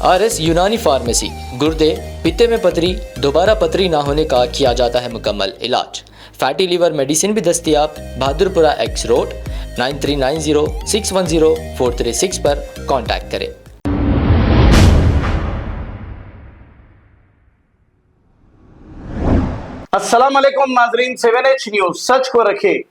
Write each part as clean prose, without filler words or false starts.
RS Unani pharmacy, गुर्दे, पित्ते में पथरी, दोबारा पथरी ना होने का किया जाता है मुकम्मल इलाज। फैटी लीवर मेडिसिन भी दस्तियाब। बहादुरपुरा एक्स रोड 9390610436 पर कांटेक्ट करें। अस्सलाम वालेकुम नाजरीन, 7H न्यूज सच को रखे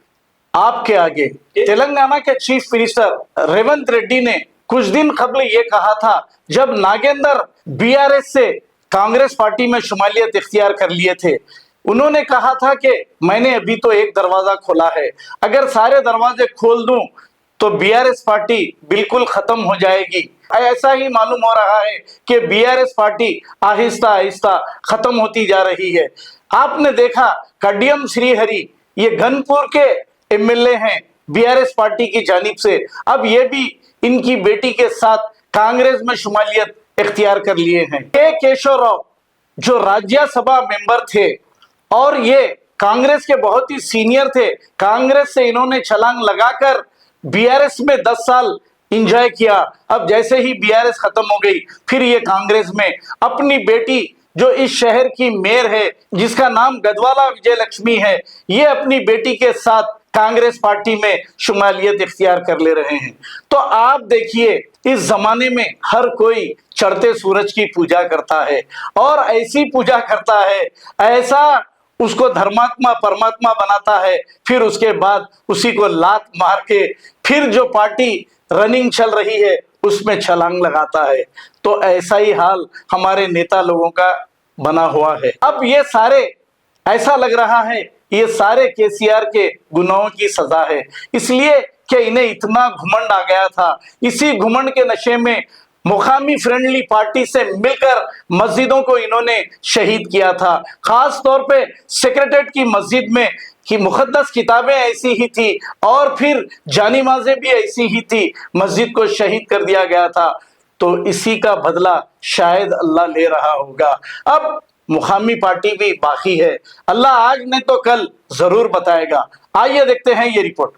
आपके आगे। तेलंगाना के चीफ मिनिस्टर रेवंत रेड्डी ने कुछ दिन कबल ये कहा था, जब नागेंद्र बीआरएस से कांग्रेस पार्टी में शुमालियत इख्तियार कर लिए थे, उन्होंने कहा था कि मैंने अभी तो एक दरवाजा खोला है, अगर सारे दरवाजे खोल दूं तो बीआरएस पार्टी बिल्कुल खत्म हो जाएगी। ऐसा ही मालूम हो रहा है कि बीआरएस पार्टी आहिस्ता आहिस्ता खत्म होती जा रही है। आपने देखा कडियम श्रीहरि, ये गनपुर के एमएलए हैं बीआरएस पार्टी की जानिब से, अब ये भी इनकी बेटी के साथ कांग्रेस में शुमालियत इख्तियार कर लिए हैं। के केशव राव जो राज्यसभा मेंबर थे और ये कांग्रेस के बहुत ही सीनियर थे, कांग्रेस से इन्होंने छलांग लगाकर बीआरएस में 10 साल एंजॉय किया। अब जैसे ही बीआरएस खत्म हो गई, फिर ये कांग्रेस में अपनी बेटी जो इस शहर की मेयर है, जिसका नाम गदवाला विजय लक्ष्मी है, ये अपनी बेटी के साथ कांग्रेस पार्टी में शुमालियत इख्तियार कर ले रहे हैं। तो आप देखिए, इस जमाने में हर कोई चढ़ते सूरज की पूजा करता है और ऐसी पूजा करता है, ऐसा उसको धर्मात्मा परमात्मा बनाता है, फिर उसके बाद उसी को लात मार के फिर जो पार्टी रनिंग चल रही है उसमें छलांग लगाता है। तो ऐसा ही हाल हमारे नेता लोगों का बना हुआ है। अब ये सारे, ऐसा लग रहा है ये सारे केसीआर के गुनाहों की सजा है, इसलिए कि इन्हें इतना घुमंड आ गया था। इसी घुमंड के नशे में मुकामी फ्रेंडली पार्टी से मिलकर मस्जिदों को इन्होंने शहीद किया था। खास तौर पे सेक्रेटेरिएट की मस्जिद में कि मुकद्दस किताबें ऐसी ही थी और फिर जानी माजें भी ऐसी ही थी, मस्जिद को शहीद कर दिया गया था। तो इसी का बदला शायद अल्लाह ले रहा होगा। अब मुकामी पार्टी भी बाकी है, अल्लाह आज नहीं तो कल जरूर बताएगा। आइए देखते हैं ये रिपोर्ट।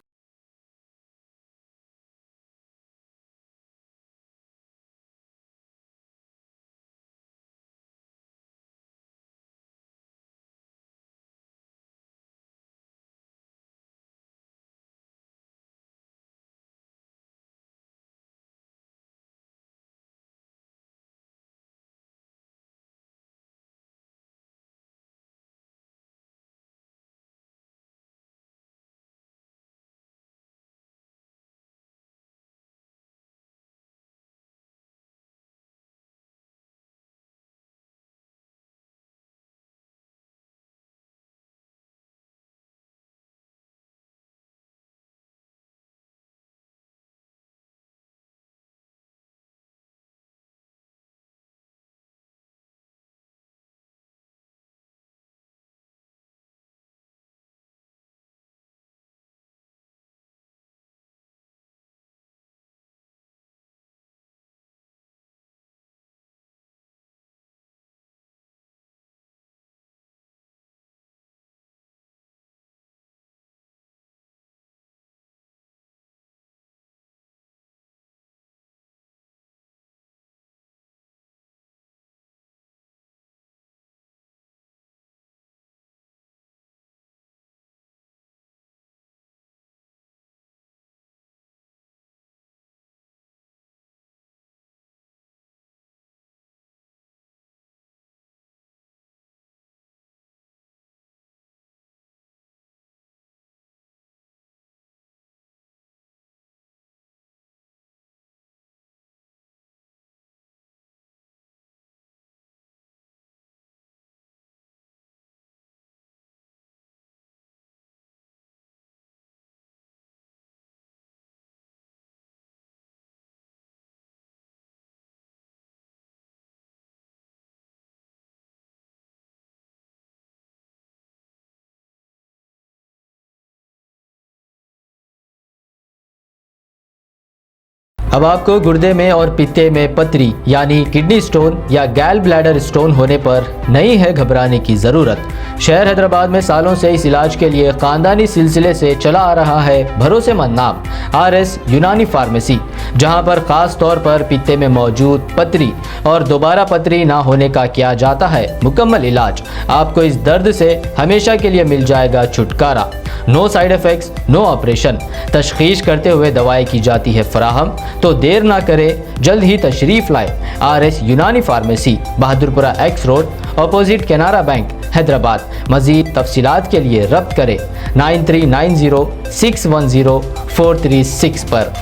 अब आपको गुर्दे में और पित्ते में पथरी यानी किडनी स्टोन या गैल ब्लैडर स्टोन होने पर नहीं है घबराने की ज़रूरत। शहर हैदराबाद में सालों से इस इलाज के लिए खानदानी सिलसिले से चला आ रहा है भरोसेमंद नाम RS यूनानी फार्मेसी, जहां पर खास तौर पर पित्ते में मौजूद पथरी और दोबारा पथरी ना होने का किया जाता है मुकम्मल इलाज। आपको इस दर्द से हमेशा के लिए मिल जाएगा छुटकारा। No side effects, no operation. तशखीस करते हुए दवाएं की जाती है फराहम। तो देर ना करें, जल्द ही तशरीफ लाए RS Unani pharmacy, Bahadurpura X road, opposite Canara bank, Hyderabad. मजीद तफसीलात के लिए रब्त करें 9390610436 पर।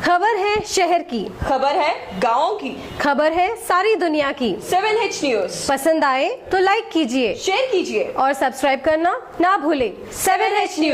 खबर है शहर की, खबर है गाँव की, खबर है सारी दुनिया की। 7H न्यूज पसंद आए तो लाइक कीजिए, शेयर कीजिए और सब्सक्राइब करना ना भूलें। 7H news.